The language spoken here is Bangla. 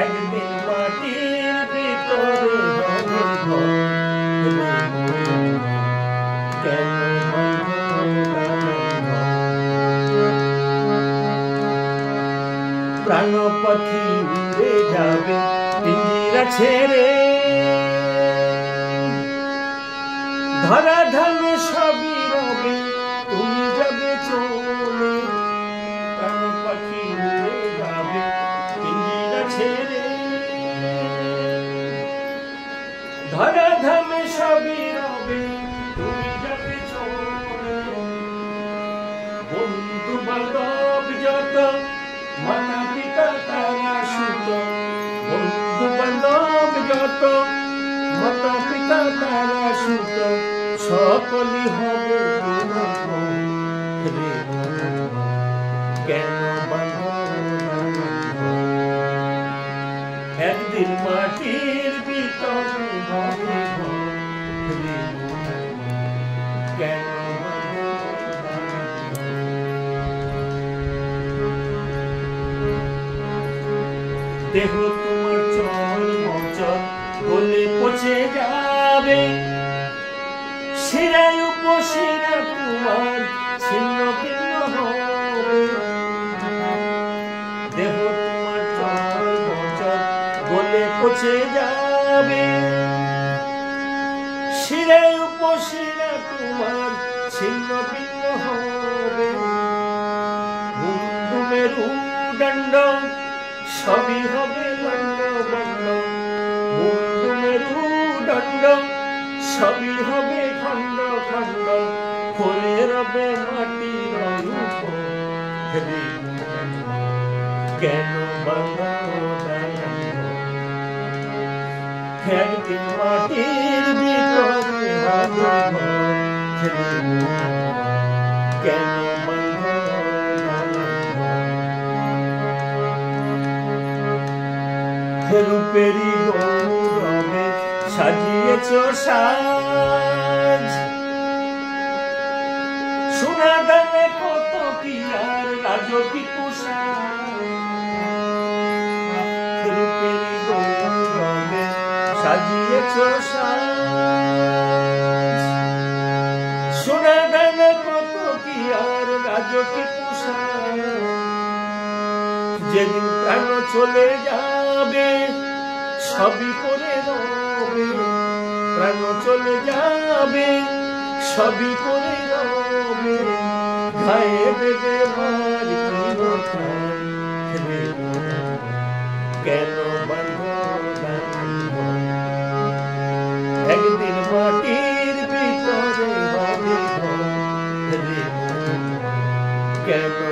একদিন মাটির ভিতরে কেন প্রাণ পাখি উড়ে যাবে পিঞ্জিরা ছেড়ে, ধরা ধামে সবই রবে তুমি যাবে চলে। প্রাণ পাখি উড়ে যাবে পিঞ্জিরা ছেড়ে, ধরা ধামে সবই রবে তুমি যাবে চলে। বন্ধু বান্ধব যত মাতা পিতা তারা সুত, বন্ধু বান্ধব যত মাতা পিতা তারা সুত, সকলই হবে রে কেন একদিন মাটির ভিতরে হবে কেন দেহ তোমার চল মচল গলে পচে যাবে, শিরায় উপশিরা তোমার ছিন্ন ভিন্ন হবে। দেহ তোমার চল মচল গলে পচে যাবে, শিরায় উপশিরা তোমার ছিন্ন ভিন্ন হবে। বন্ধু মেরুদণ্ড সবই হবে দণ্ড দণ্ড, বন্ধু মেরুদণ্ড সবই হবে খণ্ড খণ্ড, হয়ে রবে মাটির উপরে কেন একদিন মাটির ভিতরে হবে কেন রূপেরি গৌরবে সাজিয়েছ সাজ, সোনা দানে কত কি আর রাজকী পোশাক। রূপেরি গৌরবে সাজিয়েছ সাজ, সোনা দানে কত কি আর রাজকী পোশাক। যেদিন প্রাণ চলে যাবে সবই করে রবে, প্রাণ চলে যাবে সবই করে রবে, গায়ে দেবে মার কেন একদিন মাটির ভিতরে হবে কেন